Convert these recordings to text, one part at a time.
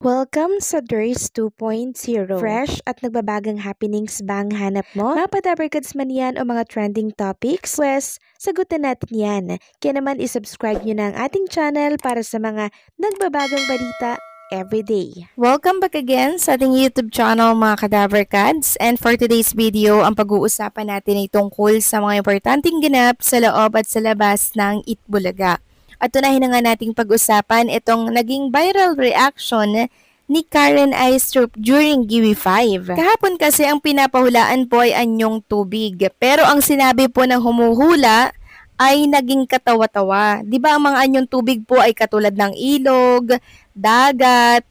Welcome sa DRS 2.0. Fresh at nagbabagang happenings ba ang hanap mo? Mga padabarkads man yan o mga trending topics? Pues, sagutan natin yan. Kaya naman isubscribe nyo na ang ating channel para sa mga nagbabagang balita everyday. Welcome back again sa ating YouTube channel mga kadabarkads. And for today's video, ang pag-uusapan natin ay tungkol sa mga importanteng ganap sa loob at sa labas ng Itbulaga. At tunahin na nga nating pag-usapan itong naging viral reaction ni Karen Aistrup during GIWI 5. Kahapon kasi ang pinapahulaan po ay anyong tubig. Pero ang sinabi po ng humuhula ay naging katawa-tawa. Di ba ang mga anyong tubig po ay katulad ng ilog, dagat,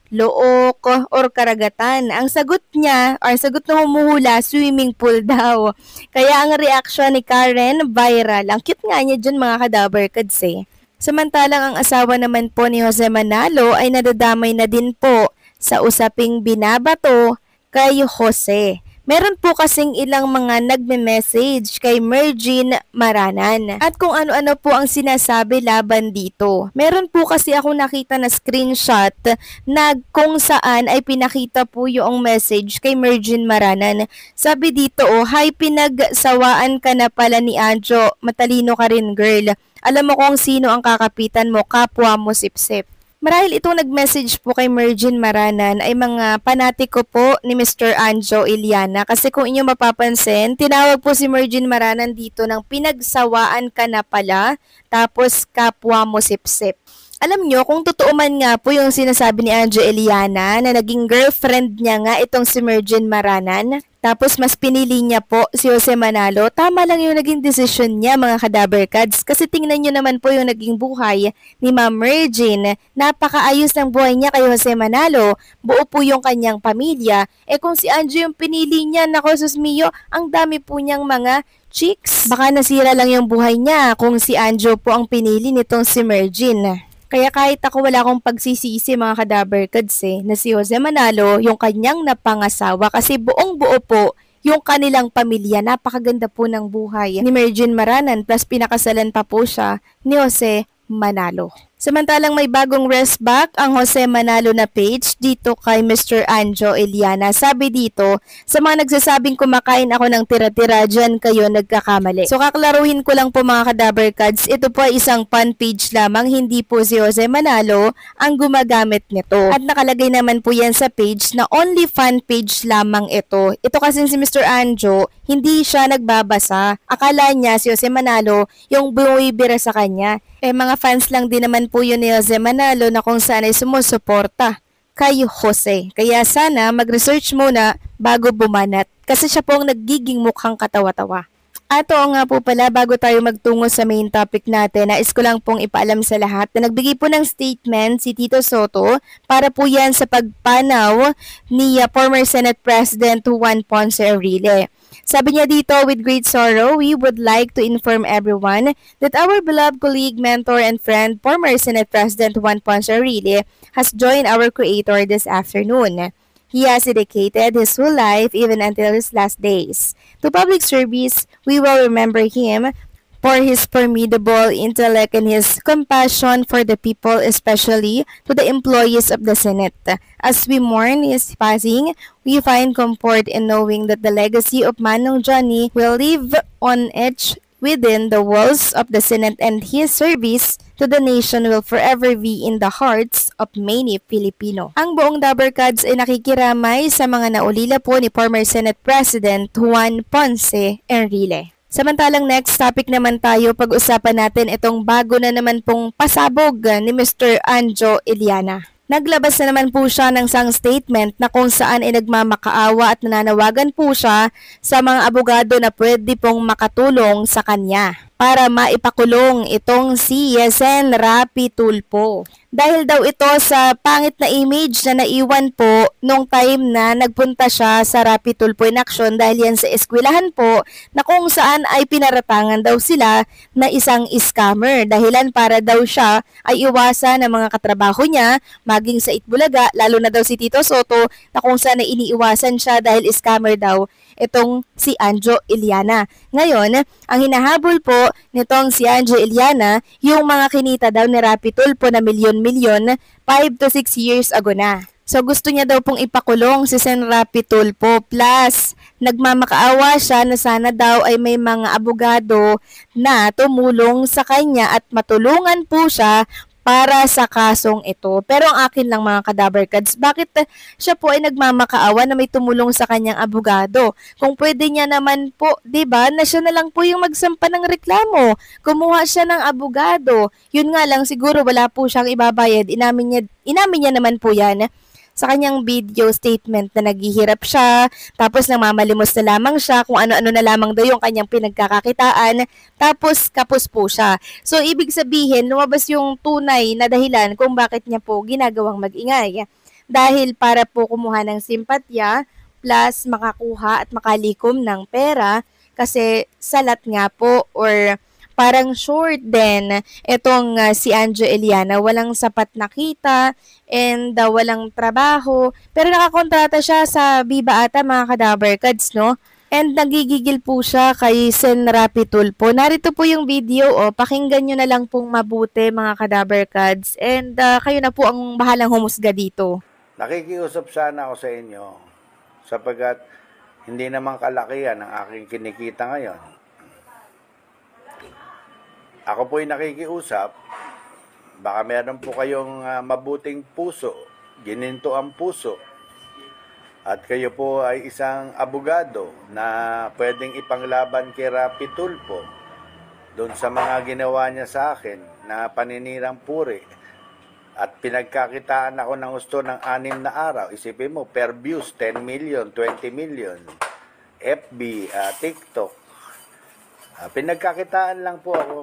look, or karagatan? Ang sagot niya, or sagot ng humuhula, swimming pool daw. Kaya ang reaction ni Karen, viral. Ang cute nga niya dyan mga kadabarkads eh. Samantalang ang asawa naman po ni Jose Manalo ay nadadamay na din po sa usaping binabato kay Jose. Meron po kasing ilang mga nagme-message kay Mergine Maranan. At kung ano-ano po ang sinasabi laban dito. Meron po kasi ako nakita na screenshot na kung saan ay pinakita po yung message kay Mergine Maranan. Sabi dito, "Hi, pinagsawaan ka na pala ni Anjo. Matalino ka rin, girl. Alam mo kung sino ang kakapitan mo, kapwa mo sipsip." Marahil itong nag-message po kay Mergine Maranan ay mga panatiko po ni Mr. Anjo Iliana. Kasi kung inyo mapapansin, tinawag po si Mergine Maranan dito ng "pinagsawaan ka na pala, tapos kapwa mo sipsip." Alam nyo, kung totoo man nga po yung sinasabi ni Anjo Iliana na naging girlfriend niya nga itong si Mergine Maranan, tapos mas pinili niya po si Jose Manalo, tama lang yung naging desisyon niya mga kadabarkads. Kasi tingnan nyo naman po yung naging buhay ni Ma'am Mergine. Napakaayos ng buhay niya kay Jose Manalo. Buo po yung kanyang pamilya. Kung si Anjo yung pinili niya, nako sus mio, ang dami po niyang mga chicks. Baka nasira lang yung buhay niya kung si Anjo po ang pinili nitong si Mergine. Kaya kahit ako wala akong pagsisisi mga kadabarkads na si Jose Manalo yung kanyang napangasawa kasi buong-buo po yung kanilang pamilya. Napakaganda po ng buhay ni Mergine Maranan plus pinakasalan pa po siya ni Jose Manalo. Samantalang may bagong rest back ang Jose Manalo na page dito kay Mr. Anjo Iliana. Sabi dito, "Sa mga nagsasabing kumakain ako ng tira-tira, dyan kayo nagkakamali." So kaklaruhin ko lang po mga kadabarkads, ito po ay isang fan page lamang, hindi po si Jose Manalo ang gumagamit nito. At nakalagay naman po yan sa page na only fan page lamang ito. Ito kasi si Mr. Anjo, hindi siya nagbabasa. Akala niya si Jose Manalo yung bumibira sa kanya. Mga fans lang din naman po yun ni Jose Manalo na kung saan ay sumusuporta kay Jose. Kaya sana mag-research muna bago bumanat kasi siya po ang nagiging mukhang katawa-tawa. At oo nga po pala, bago tayo magtungo sa main topic natin, nais ko lang pong ipaalam sa lahat na nagbigay po ng statement si Tito Soto para po yan sa pagpanaw ni former Senate President Juan Ponce Enrile. Sabi niya dito, "With great sorrow, we would like to inform everyone that our beloved colleague, mentor, and friend, former Senate President Juan Ponce Enrile, has joined our Creator this afternoon. He has dedicated his whole life, even until his last days, to public service. We will remember him for his formidable intellect and his compassion for the people, especially to the employees of the Senate. As we mourn his passing, we find comfort in knowing that the legacy of Manong Johnny will live on etched within the walls of the Senate, and his service to the nation will forever be in the hearts of many Filipino." Ang buong Dabarkads ay nakikiramay sa mga naulila po ni former Senate President Juan Ponce Enrile. Samantalang next topic naman tayo, pag-usapan natin itong bago na naman pong pasabog ni Mr. Anjo Iliana. Naglabas na naman po siya ng isang statement na kung saan ay nagmamakaawa at nananawagan po siya sa mga abogado na pwede pong makatulong sa kanya para maipakulong itong si Yesen Rapi Tulfo. Dahil daw ito sa pangit na image na naiwan po nung time na nagpunta siya sa Rapi Tulfo in action dahil yan sa eskwelahan po na kung saan ay pinaratangan daw sila na isang scammer. Dahilan para daw siya ay iwasan ng mga katrabaho niya maging sa Itbulaga, lalo na daw si Tito Soto na kung saan ay iniiwasan siya dahil scammer daw itong si Anjo Iliana. Ngayon, ang hinahabol po nitong si Anjo Iliana, yung mga kinita daw ni Rapi Tulfo na milyon million 5 to 6 years ago na. So gusto niya daw pong ipakulong si Sen. Rapi Tulfo, plus nagmamakaawa siya na sana daw ay may mga abogado na tumulong sa kanya at matulungan po siya para sa kasong ito. Pero ang akin lang mga Kadabarkads, bakit siya po ay nagmamakaawa na may tumulong sa kanyang abogado? Kung pwede niya naman po, 'di ba, na siya na lang po yung magsampa ng reklamo. Kumuha siya ng abogado. Yun nga lang siguro wala po siyang ibabayad. Inamin niya naman po 'yan sa kanyang video statement na naghihirap siya, tapos namamalimos na lamang siya kung ano-ano na lamang daw yung kanyang pinagkakakitaan, tapos kapos po siya. So, ibig sabihin, lumabas yung tunay na dahilan kung bakit niya po ginagawang mag-ingay. Dahil para po kumuha ng simpatya, plus makakuha at makalikom ng pera, kasi salat nga po or parang short din itong si Anjo Eliana, walang sapat na kita and walang trabaho, pero nakakontrata siya sa Viva ata mga Kadabarkads, no? And nagigigil po siya kay Sen. Rapi Tulfo. Narito po yung video, pakinggan nyo na lang pong mabuti mga Kadabarkads, and kayo na po ang bahalang humusga dito. Nakikiusap sana ako sa inyo sapagkat hindi naman kalakihan ang aking kinikita ngayon. Ako po'y nakikiusap, baka meron po kayong mabuting puso, gininto ang puso, at kayo po ay isang abogado na pwedeng ipanglaban kay Rapi Tulfo doon sa mga ginawa niya sa akin na paninirang puri at pinagkakitaan ako ng gusto ng 6 na araw. Isipin mo, per views, 10 million, 20 million, FB, TikTok. Pinagkakitaan lang po ako.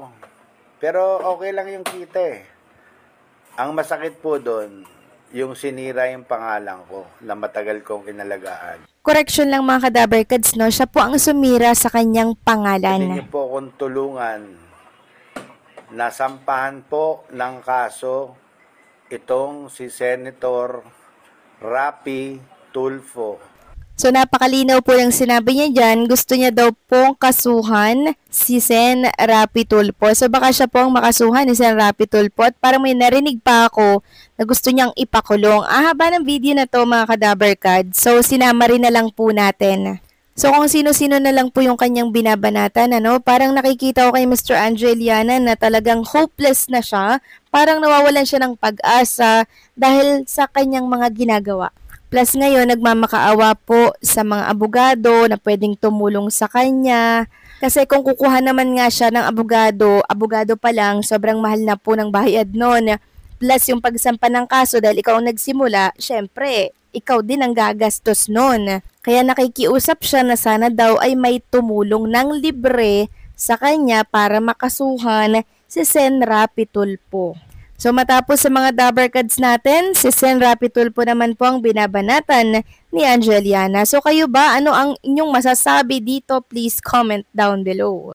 Pero okay lang yung kita eh. Ang masakit po doon, yung sinira yung pangalan ko na matagal kong inalagaan. Correction lang mga Kadabarkads, no? Siya po ang sumira sa kanyang pangalan. Hindi niyo po akong tulungan. Nasampahan po ng kaso itong si Senator Rapi Tulfo. So napakalinaw po yung sinabi niya dyan, gusto niya daw pong kasuhan si Sen. Rapi Tulfo. So baka siya pong makasuhan ni Sen. Rapi Tulfo at parang may narinig pa ako na gusto niyang ipakulong. Haba ng video na to mga Kadabarkads, so sinama rin na lang po natin. So kung sino-sino na lang po yung kanyang binabanatan, parang nakikita ko kay Mr. Anjo Eliana na talagang hopeless na siya, parang nawawalan siya ng pag-asa dahil sa kanyang mga ginagawa. Plus ngayon, nagmamakaawa po sa mga abogado na pwedeng tumulong sa kanya. Kasi kung kukuha naman nga siya ng abogado pa lang, sobrang mahal na po ng bayad nun. Plus yung pagsampa ng kaso dahil ikaw ang nagsimula, syempre, ikaw din ang gagastos nun. Kaya nakikiusap siya na sana daw ay may tumulong ng libre sa kanya para makasuhan si Sen. Rapi Tulfo. So matapos sa mga Dabarkads natin, si Sen. Rapi Tulfo naman po ang binabanatan ni Anjo Eliana. So kayo ba, ano ang inyong masasabi dito? Please comment down below.